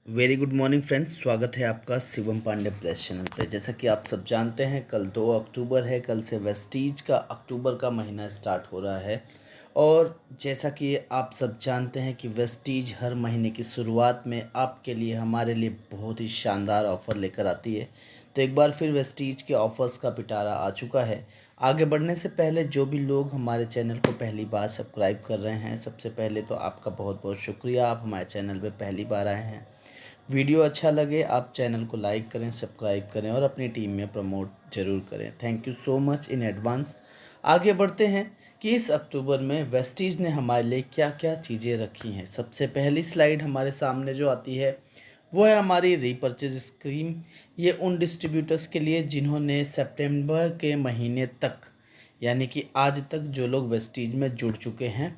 Very good morning friends, स्वागत है आपका शिवम पांडे प्लेस चैनल पे। जैसा कि आप सब जानते हैं, कल 2 अक्टूबर है। कल से वेस्टीज का अक्टूबर का महीना स्टार्ट हो रहा है। और जैसा कि आप सब जानते हैं कि वेस्टीज हर महीने की शुरुआत में आपके लिए, हमारे लिए बहुत ही शानदार ऑफ़र लेकर आती है। तो एक बार फिर वेस्टीज के ऑफ़र्स का पिटारा आ चुका है। आगे बढ़ने से पहले जो भी लोग हमारे चैनल को पहली बार सब्सक्राइब कर रहे हैं, सबसे पहले तो आपका बहुत बहुत शुक्रिया, आप हमारे चैनल पे पहली बार आए हैं। वीडियो अच्छा लगे आप चैनल को लाइक करें, सब्सक्राइब करें और अपनी टीम में प्रमोट जरूर करें। Thank you so much in advance. आगे बढ़ते हैं कि इस अक्टूबर में वेस्टीज ने हमारे लिए क्या क्या चीज़ें रखी हैं। सबसे पहली स्लाइड हमारे सामने जो आती है वो है हमारी रीपर्चेज स्कीम। ये उन डिस्ट्रीब्यूटर्स के लिए जिन्होंने सितंबर के महीने तक, यानी कि आज तक जो लोग वेस्टीज में जुड़ चुके हैं,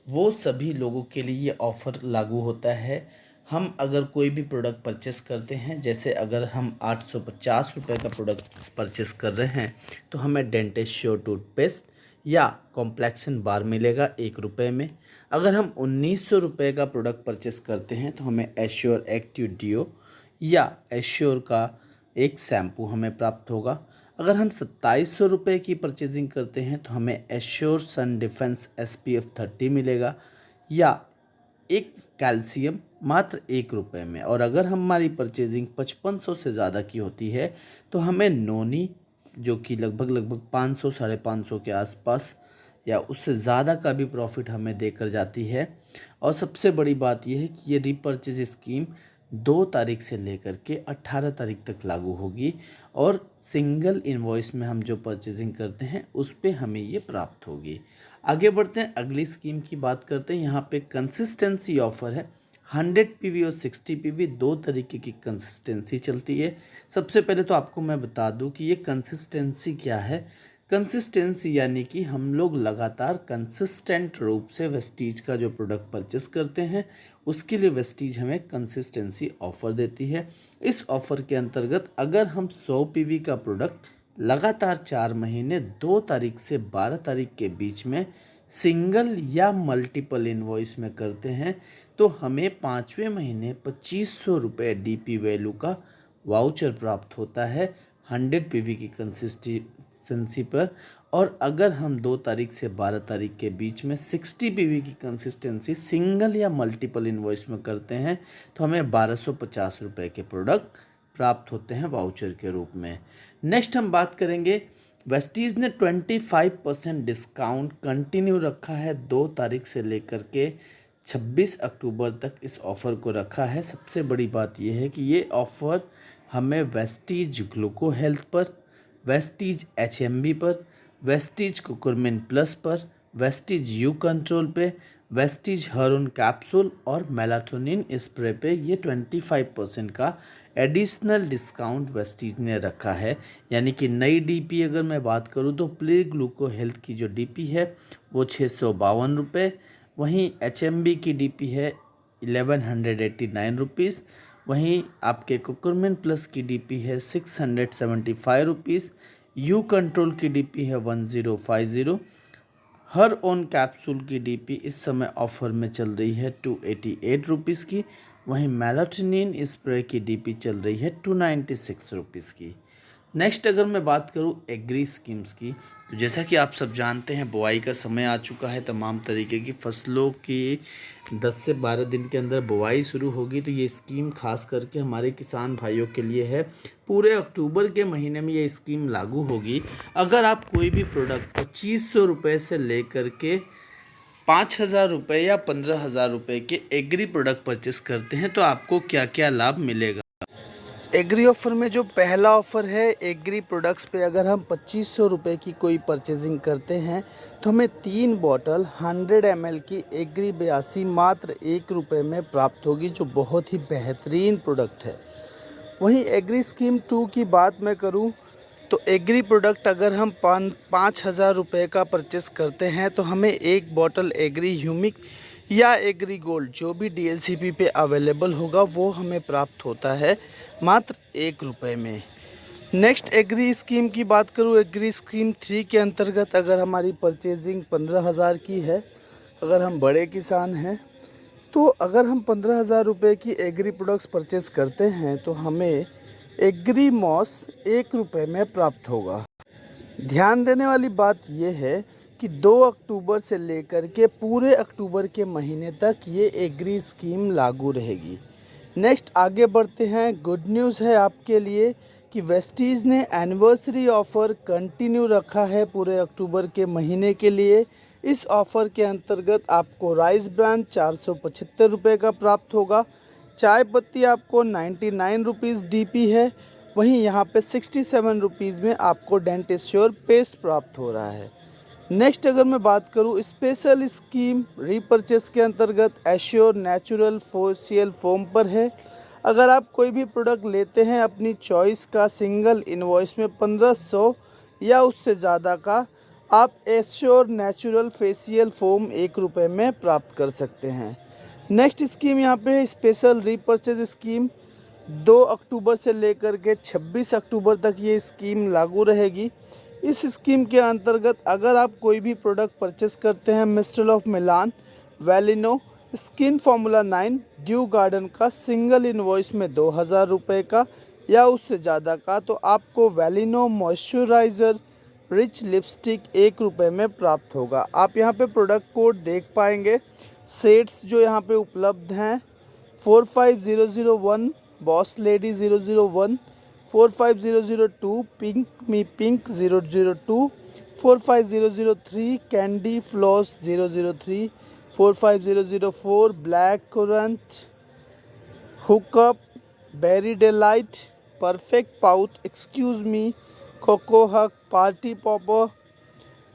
वो सभी लोगों के लिए ये ऑफ़र लागू होता है। हम अगर कोई भी प्रोडक्ट परचेस करते हैं, जैसे अगर हम 850 रुपये का प्रोडक्ट परचेस कर रहे हैं, तो हमें डेंटिस्ट श्योर टूथपेस्ट या कॉम्प्लेक्शन बार मिलेगा 1 रुपये में। अगर हम 1900 रुपये का प्रोडक्ट परचेस करते हैं, तो हमें एश्योर एक्टिव डिओ या एश्योर का एक शैम्पू हमें प्राप्त होगा। अगर हम 2700 रुपये की परचेजिंग करते हैं, तो हमें एश्योर सन डिफेंस SPF 30 मिलेगा या एक कैल्शियम मात्र 1 रुपये में। और अगर हमारी परचेजिंग 5500 से ज़्यादा की होती है, तो हमें नोनी, जो कि लगभग 500 550 के आसपास या उससे ज़्यादा का भी प्रॉफिट हमें देकर जाती है। और सबसे बड़ी बात यह है कि ये रीपर्चेज स्कीम 2 तारीख से लेकर के 18 तारीख तक लागू होगी और सिंगल इनवॉइस में हम जो परचेजिंग करते हैं उस पे हमें ये प्राप्त होगी। आगे बढ़ते हैं, अगली स्कीम की बात करते हैं। यहाँ पे कंसिस्टेंसी ऑफर है। 100 PV और 60 PV 2 तरीके की कंसिस्टेंसी चलती है। सबसे पहले तो आपको मैं बता दूं कि ये कंसिस्टेंसी क्या है। कंसिस्टेंसी यानी कि हम लोग लगातार कंसिस्टेंट रूप से वेस्टीज का जो प्रोडक्ट परचेस करते हैं, उसके लिए वेस्टीज हमें कंसिस्टेंसी ऑफ़र देती है। इस ऑफ़र के अंतर्गत अगर हम 100 PV का प्रोडक्ट लगातार 4 महीने 2 तारीख से 12 तारीख के बीच में सिंगल या मल्टीपल इनवॉइस में करते हैं, तो हमें 5वें महीने 2500 रुपये DP वैल्यू का वाउचर प्राप्त होता है 100 PV की कंसिस्टेंसी पर। और अगर हम 2 तारीख से 12 तारीख के बीच में 60 PV की कंसिस्टेंसी सिंगल या मल्टीपल इनवॉइस में करते हैं, तो हमें 1250 रुपये के प्रोडक्ट प्राप्त होते हैं वाउचर के रूप में। नेक्स्ट हम बात करेंगे, वेस्टीज ने 25% डिस्काउंट कंटिन्यू रखा है 2 तारीख से लेकर के 26 अक्टूबर तक इस ऑफ़र को रखा है। सबसे बड़ी बात यह है कि ये ऑफ़र हमें वेस्टीज ग्लूको हेल्थ पर, वेस्टीज HMB पर, वेस्टीज कुकुरमिन प्लस पर, वेस्टीज यू कंट्रोल पे, वेस्टीज हरून कैप्सूल और मेलाटोनिन स्प्रे पे ये 25% का एडिशनल डिस्काउंट वेस्टीज ने रखा है। यानी कि नई DP अगर मैं बात करूँ तो प्ले ग्लूको हेल्थ की जो DP है वो 652 रुपये, वहीं HMB की DP है 1189 रुपीज़, वहीं आपके कुकुरमिन प्लस की DP है 675 रुपीज़, यू कंट्रोल की DP है 1050, हर ऑन कैप्सूल की DP इस समय ऑफर में चल रही है 288 रुपीज़ की, वहीं मेलाटोनिन स्प्रे की DP चल रही है 296 रुपीज़ की। नेक्स्ट अगर मैं बात करूं एग्री स्कीम्स की, तो जैसा कि आप सब जानते हैं बुआई का समय आ चुका है। तमाम तरीके की फसलों की 10 से 12 दिन के अंदर बुआई शुरू होगी। तो ये स्कीम खास करके हमारे किसान भाइयों के लिए है। पूरे अक्टूबर के महीने में ये स्कीम लागू होगी। अगर आप कोई भी प्रोडक्ट 2500 रुपये से लेकर के 5000 रुपये या 15,000 रुपये के एग्री प्रोडक्ट परचेस करते हैं, तो आपको क्या क्या लाभ मिलेगा। एग्री ऑफर में जो पहला ऑफ़र है, एग्री प्रोडक्ट्स पे अगर हम 2500 रुपये की कोई परचेजिंग करते हैं, तो हमें 3 बॉटल 100 ml की एग्री 82 मात्र 1 रुपये में प्राप्त होगी, जो बहुत ही बेहतरीन प्रोडक्ट है। वहीं एग्री स्कीम 2 की बात मैं करूं, तो एग्री प्रोडक्ट अगर हम 5000 रुपये का परचेस करते हैं, तो हमें 1 बॉटल एग्री ह्यूमिक या एग्री गोल्ड जो भी DLCP पे अवेलेबल होगा वो हमें प्राप्त होता है मात्र 1 रुपये में। नेक्स्ट एग्री स्कीम की बात करूँ, एग्री स्कीम 3 के अंतर्गत अगर हमारी परचेजिंग 15,000 की है, अगर हम बड़े किसान हैं तो अगर हम 15,000 रुपये की एग्री प्रोडक्ट्स परचेस करते हैं तो हमें एग्री मॉस 1 रुपये में प्राप्त होगा। ध्यान देने वाली बात यह है कि 2 अक्टूबर से लेकर के पूरे अक्टूबर के महीने तक ये एग्री स्कीम लागू रहेगी। नेक्स्ट आगे बढ़ते हैं। गुड न्यूज़ है आपके लिए कि वेस्टीज़ ने एनिवर्सरी ऑफ़र कंटिन्यू रखा है पूरे अक्टूबर के महीने के लिए। इस ऑफ़र के अंतर्गत आपको राइस ब्रांड 475 रुपये का प्राप्त होगा। चाय पत्ती आपको 99 रुपीज़ DP है। वहीं यहाँ पे 67 रुपीज़ में आपको डेंट श्योर पेस्ट प्राप्त हो रहा है। नेक्स्ट अगर मैं बात करूँ स्पेशल स्कीम रीपर्चेस के अंतर्गत एश्योर नेचुरल फेशियल फोम पर है। अगर आप कोई भी प्रोडक्ट लेते हैं अपनी चॉइस का सिंगल इनवॉइस में 1500 या उससे ज़्यादा का, आप एश्योर नेचुरल फेशियल फोम 1 रुपये में प्राप्त कर सकते हैं। नेक्स्ट स्कीम यहाँ पे है स्पेशल रीपर्चेज स्कीम। 2 अक्टूबर से लेकर के 26 अक्टूबर तक ये स्कीम लागू रहेगी। इस स्कीम के अंतर्गत अगर आप कोई भी प्रोडक्ट परचेस करते हैं mister of Milan, Valino, skin formula 9, dew garden का सिंगल इनवॉइस में 2,000 रुपये का या उससे ज़्यादा का, तो आपको वैलिनो मॉइस्चराइज़र रिच लिपस्टिक 1 रुपये में प्राप्त होगा। आप यहाँ पे प्रोडक्ट कोड देख पाएंगे। सेट्स जो यहाँ पे उपलब्ध हैं 45001 boss lady 001, 45002 pink me pink 002, 45003 candy floss 003, 45004 black currant, hookup, berry delight, perfect pouch, excuse me, coco hug, party popper,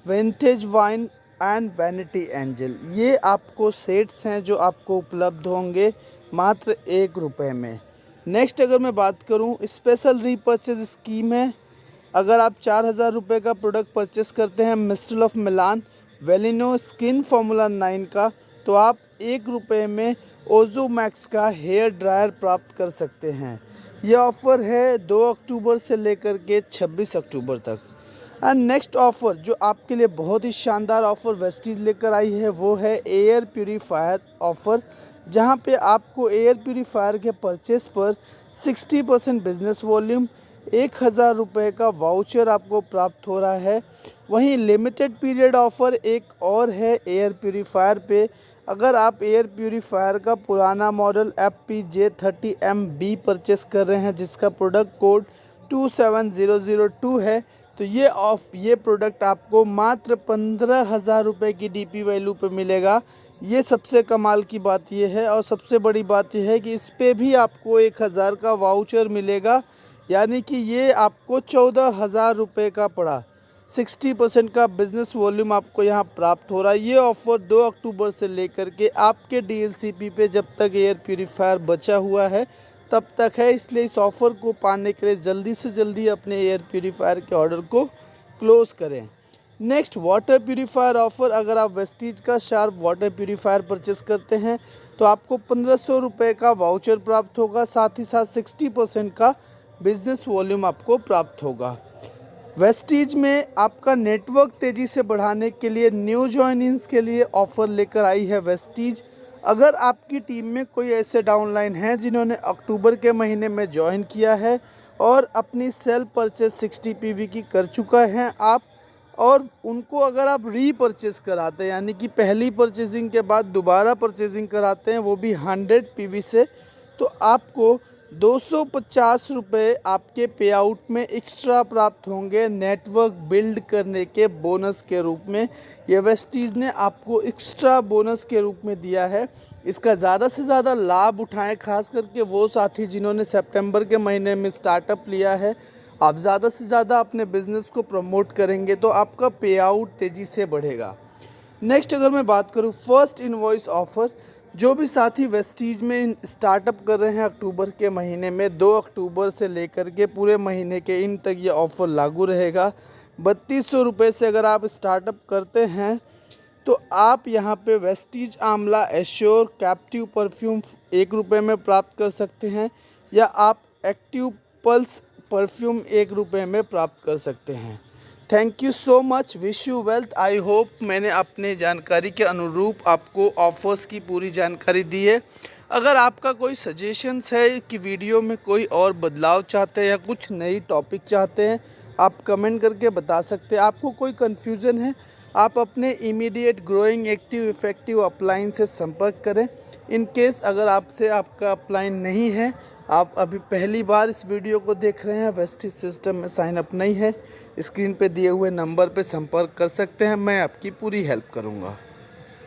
vintage wine and vanity angel. ये आपको सेट्स हैं जो आपको उपलब्ध होंगे मात्र 1 रुपये में। नेक्स्ट अगर मैं बात करूं स्पेशल रीपर्चेज स्कीम है। अगर आप 4,000 रुपये का प्रोडक्ट परचेस करते हैं mister of Milan, Velino, skin formula 9 का, तो आप 1 रुपये में ओजो मैक्स का हेयर ड्रायर प्राप्त कर सकते हैं। यह ऑफ़र है 2 अक्टूबर से लेकर के 26 अक्टूबर तक। एंड नेक्स्ट ऑफ़र जो आपके लिए बहुत ही शानदार ऑफ़र वेस्टीज लेकर आई है वो है एयर प्यूरीफायर ऑफ़र, जहां पे आपको एयर प्यूरीफायर के परचेस पर 60% बिजनेस वॉल्यूम, 1,000 रुपये का वाउचर आपको प्राप्त हो रहा है। वहीं लिमिटेड पीरियड ऑफ़र एक और है एयर प्यूरीफायर पे। अगर आप एयर प्यूरीफायर का पुराना मॉडल FPJ30MB परचेस कर रहे हैं जिसका प्रोडक्ट कोड 27002 है, तो ये प्रोडक्ट आपको मात्र 15,000 रुपये की DP वैल्यू पे मिलेगा। ये सबसे कमाल की बात ये है और सबसे बड़ी बात यह है कि इस पे भी आपको 1,000 का वाउचर मिलेगा, यानी कि ये आपको 14,000 रुपये का पड़ा। 60% का बिज़नेस वॉल्यूम आपको यहाँ प्राप्त हो रहा है। ये ऑफ़र 2 अक्टूबर से लेकर के आपके DLCP पे जब तक एयर प्यूरीफायर बचा हुआ है तब तक है, इसलिए इस ऑफ़र को पाने के लिए जल्दी से जल्दी अपने एयर प्यूरीफायर के ऑर्डर को क्लोज़ करें। Next water purifier offer. अगर आप वेस्टीज का शार्प वाटर प्यूरीफायर परचेस करते हैं तो आपको 1,500 रुपये का वाउचर प्राप्त होगा, साथ ही साथ 60% का बिजनेस वॉल्यूम आपको प्राप्त होगा। वेस्टीज में आपका नेटवर्क तेज़ी से बढ़ाने के लिए न्यू जॉइनिंग्स के लिए ऑफ़र लेकर आई है वेस्टीज। अगर आपकी टीम में कोई ऐसे डाउनलाइन हैं जिन्होंने अक्टूबर के महीने में ज्वाइन किया है और अपनी सेल्फ परचेज 60 PV की कर चुका है आप, और उनको अगर आप रीपर्चेस कराते हैं यानी कि पहली परचेजिंग के बाद दोबारा परचेजिंग कराते हैं वो भी 100 PV से, तो आपको 250 रुपये आपके पे आउट में एक्स्ट्रा प्राप्त होंगे नेटवर्क बिल्ड करने के बोनस के रूप में। ये वेस्टीज ने आपको एक्स्ट्रा बोनस के रूप में दिया है। इसका ज़्यादा से ज़्यादा लाभ उठाएं, खास करके वो साथी जिन्होंने सितंबर के महीने में स्टार्टअप लिया है। आप ज़्यादा से ज़्यादा अपने बिज़नेस को प्रमोट करेंगे तो आपका पे आउट तेज़ी से बढ़ेगा। नेक्स्ट अगर मैं बात करूँ फर्स्ट इनवॉइस ऑफ़र, जो भी साथी वेस्टीज में स्टार्टअप कर रहे हैं अक्टूबर के महीने में, 2 अक्टूबर से लेकर के पूरे महीने के इन तक ये ऑफ़र लागू रहेगा। 3200 रुपये से अगर आप स्टार्टअप करते हैं तो आप यहाँ पे वेस्टीज आंवला एश्योर कैप्टिव परफ्यूम 1 रुपये में प्राप्त कर सकते हैं, या आप एक्टिव पल्स परफ्यूम 1 रुपये में प्राप्त कर सकते हैं। Thank you so much, wish you wealth. I hope मैंने अपने जानकारी के अनुरूप आपको ऑफर्स की पूरी जानकारी दी है। अगर आपका कोई सजेशंस है कि वीडियो में कोई और बदलाव चाहते हैं या कुछ नई टॉपिक चाहते हैं, आप कमेंट करके बता सकते हैं। आपको कोई कन्फ्यूज़न है, आप अपने immediate growing active effective upline से संपर्क करें। इन केस अगर आपसे आपका अपलाइन नहीं है, आप अभी पहली बार इस वीडियो को देख रहे हैं, वेस्टिज सिस्टम में साइन अप नहीं है, स्क्रीन पे दिए हुए नंबर पे संपर्क कर सकते हैं। मैं आपकी पूरी हेल्प करूंगा।